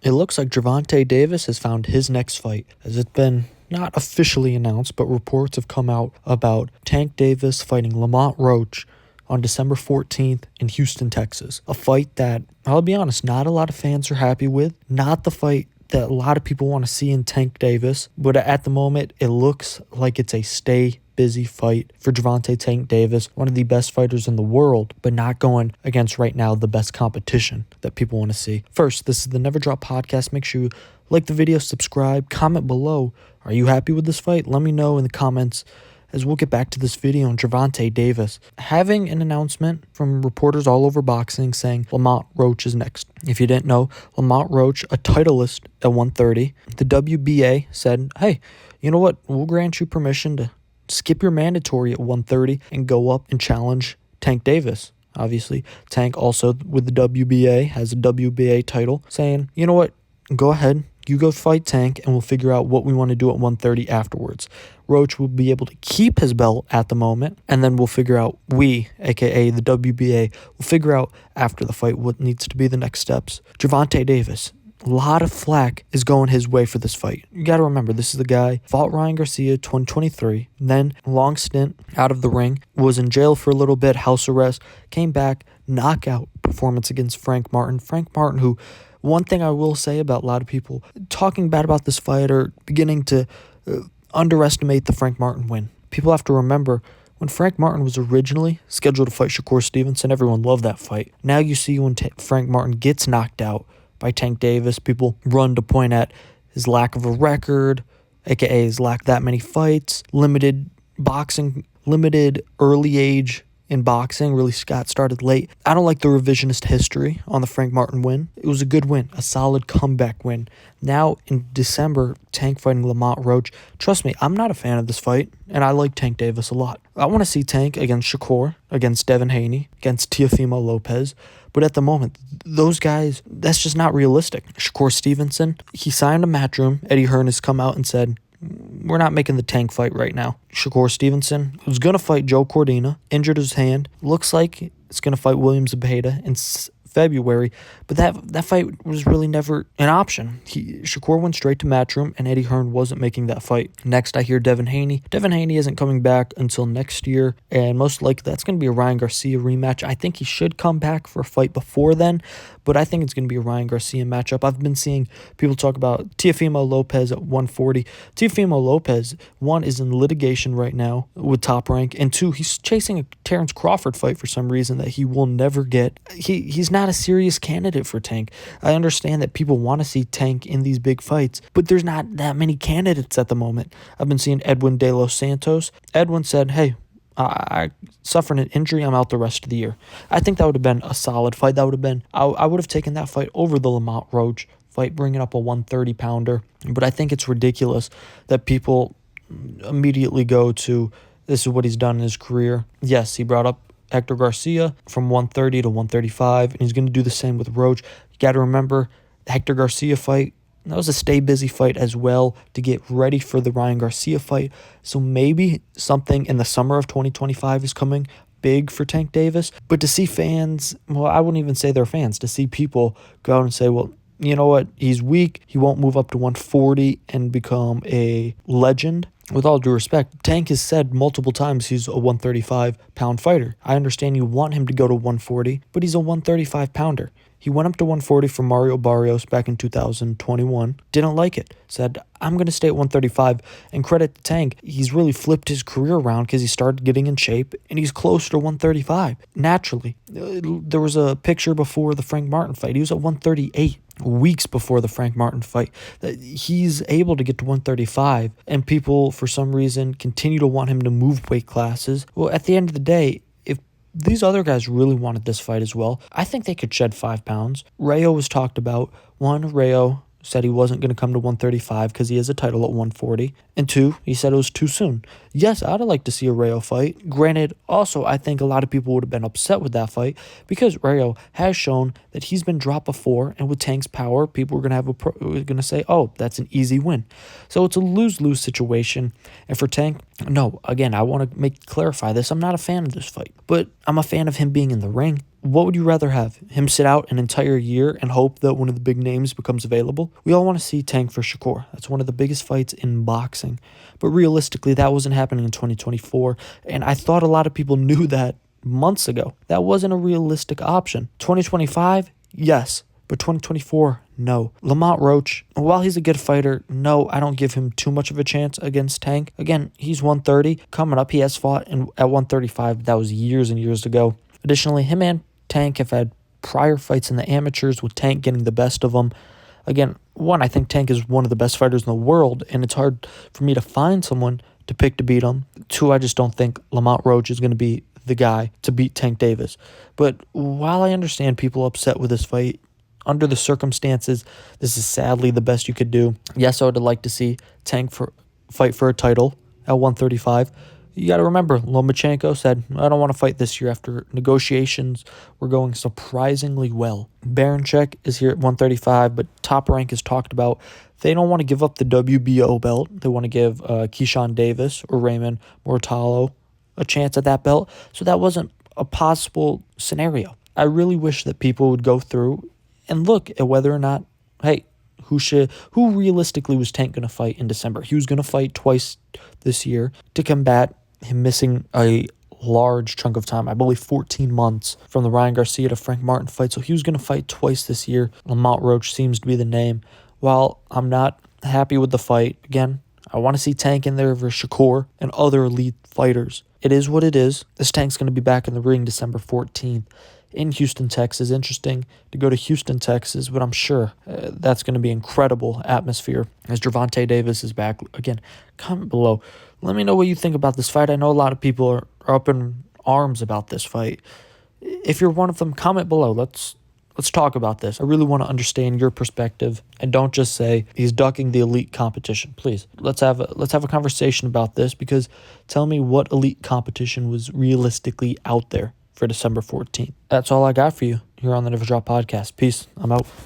It looks like Gervonta Davis has found his next fight, as it's been not officially announced, but reports have come out about Tank Davis fighting Lamont Roach on December 14th in Houston, Texas. A fight that, I'll be honest, not a lot of fans are happy with. Not the fight that a lot of people want to see in Tank Davis, but at the moment, it looks like it's a stay busy fight for Gervonta Tank Davis, one of the best fighters in the world, but not going against right now the best competition that people want to see. First, this is the Never Drop Podcast. Make sure you like the video, subscribe, comment below. Are you happy with this fight? Let me know in the comments as we'll get back to this video on Gervonta Davis having an announcement from reporters all over boxing saying Lamont Roach is next. If you didn't know, Lamont Roach, a titleist at 130, the WBA said, hey, you know what? We'll grant you permission to skip your mandatory at 130 and go up and challenge Tank Davis. Obviously, Tank also with the WBA has a WBA title, saying, you know what? Go ahead. You go fight Tank, and we'll figure out what we want to do at 130 afterwards. Roach will be able to keep his belt at the moment, and then we'll figure out, a.k.a. the WBA, will figure out after the fight what needs to be the next steps. Gervonta Davis, a lot of flack is going his way for this fight. You got to remember, this is the guy, fought Ryan Garcia 2023, then long stint out of the ring, was in jail for a little bit, house arrest, came back, knockout performance against Frank Martin. Frank Martin, who, one thing I will say about a lot of people talking bad about this fight or beginning to underestimate the Frank Martin win. People have to remember, when Frank Martin was originally scheduled to fight Shakur Stevenson, everyone loved that fight. Now you see when Frank Martin gets knocked out by Tank Davis, people run to point at his lack of a record, aka his lack of that many fights, limited boxing, limited early age in boxing, really got started late. I don't like the revisionist history on the Frank Martin win. It was a good win, a solid comeback win. Now in December, Tank fighting Lamont Roach. Trust me, I'm not a fan of this fight, and I like Tank Davis a lot. I want to see Tank against Shakur, against Devin Haney, against Teofimo Lopez. But at the moment, those guys, that's just not realistic. Shakur Stevenson, he signed a Matchroom. Eddie Hearn has come out and said, we're not making the Tank fight right now. Shakur Stevenson was going to fight Joe Cordina, injured his hand. Looks like it's going to fight William Zepeda in February, but that fight was really never an option. Shakur went straight to Matchroom, and Eddie Hearn wasn't making that fight. Next, I hear Devin Haney. Devin Haney isn't coming back until next year, and most likely that's going to be a Ryan Garcia rematch. I think he should come back for a fight before then, but I think it's going to be a Ryan Garcia matchup. I've been seeing people talk about Teofimo Lopez at 140. Teofimo Lopez, one, is in litigation right now with Top Rank, and two, he's chasing a Terrence Crawford fight for some reason that he will never get. He's not a serious candidate for Tank. I understand that people want to see Tank in these big fights, but there's not that many candidates at the moment. I've been seeing Edwin De Los Santos. Edwin said, hey, I suffered an injury. I'm out the rest of the year. I think that would have been a solid fight. That would have been, I would have taken that fight over the Lamont Roach fight, bringing up a 130-pounder. But I think it's ridiculous that people immediately go to, this is what he's done in his career. Yes, he brought up Hector Garcia from 130 to 135, and he's going to do the same with Roach. You got to remember, the Hector Garcia fight, that was a stay busy fight as well to get ready for the Ryan Garcia fight. So maybe something in the summer of 2025 is coming big for Tank Davis. But to see fans, well, I wouldn't even say they're fans, to see people go out and say, well, you know what, he's weak, he won't move up to 140 and become a legend. With all due respect, Tank has said multiple times he's a 135-pound fighter. I understand you want him to go to 140, but he's a 135-pounder. He went up to 140 for Mario Barrios back in 2021. Didn't like it. Said, I'm going to stay at 135. And credit to Tank, he's really flipped his career around because he started getting in shape, and he's closer to 135. Naturally. There was a picture before the Frank Martin fight. He was at 138 weeks before the Frank Martin fight. He's able to get to 135, and people, for some reason, continue to want him to move weight classes. Well, at the end of the day, these other guys really wanted this fight as well. I think they could shed 5 pounds. Rayo was talked about. One, Rayo said he wasn't going to come to 135 because he has a title at 140. And two, he said it was too soon. Yes, I'd like to see a Rayo fight. Granted, also, I think a lot of people would have been upset with that fight because Rayo has shown that he's been dropped before, and with Tank's power, people are going to say, oh, that's an easy win. So it's a lose-lose situation. And for Tank, no, again, I want to clarify this. I'm not a fan of this fight, but I'm a fan of him being in the ring. What would you rather have? Him sit out an entire year and hope that one of the big names becomes available? We all want to see Tank for Shakur. That's one of the biggest fights in boxing. But realistically, that wasn't happening in 2024. And I thought a lot of people knew that months ago. That wasn't a realistic option. 2025, yes. But 2024, no. Lamont Roach, while he's a good fighter, no, I don't give him too much of a chance against Tank. Again, he's 130. Coming up, he has fought at 135. That was years and years ago. Additionally, him and Tank have had prior fights in the amateurs with Tank getting the best of them. Again, one, I think Tank is one of the best fighters in the world, and it's hard for me to find someone to pick to beat him. Two, I just don't think Lamont Roach is going to be the guy to beat Tank Davis. But while I understand people upset with this fight, under the circumstances, this is sadly the best you could do. Yes, I would like to see Tank fight for a title at 135. You got to remember, Lomachenko said, I don't want to fight this year after negotiations were going surprisingly well. Baranchek is here at 135, but Top Rank has talked about they don't want to give up the WBO belt. They want to give Keyshawn Davis or Raymond Mortalo a chance at that belt. So that wasn't a possible scenario. I really wish that people would go through and look at whether or not, hey, who realistically was Tank going to fight in December? He was going to fight twice this year to combat him missing a large chunk of time, I believe 14 months from the Ryan Garcia to Frank Martin fight. So he was going to fight twice this year. Lamont Roach seems to be the name. While I'm not happy with the fight, again, I want to see Tank in there versus Shakur and other elite fighters. It is what it is. This Tank's going to be back in the ring December 14th. In Houston, Texas. Interesting to go to Houston, Texas, but I'm sure that's going to be incredible atmosphere as Gervonta Davis is back. Again, comment below. Let me know what you think about this fight. I know a lot of people are up in arms about this fight. If you're one of them, comment below. Let's talk about this. I really want to understand your perspective, and don't just say he's ducking the elite competition. Please, let's have a conversation about this, because tell me what elite competition was realistically out there for December 14th. That's all I got for you here on the Never Drop Podcast. Peace. I'm out.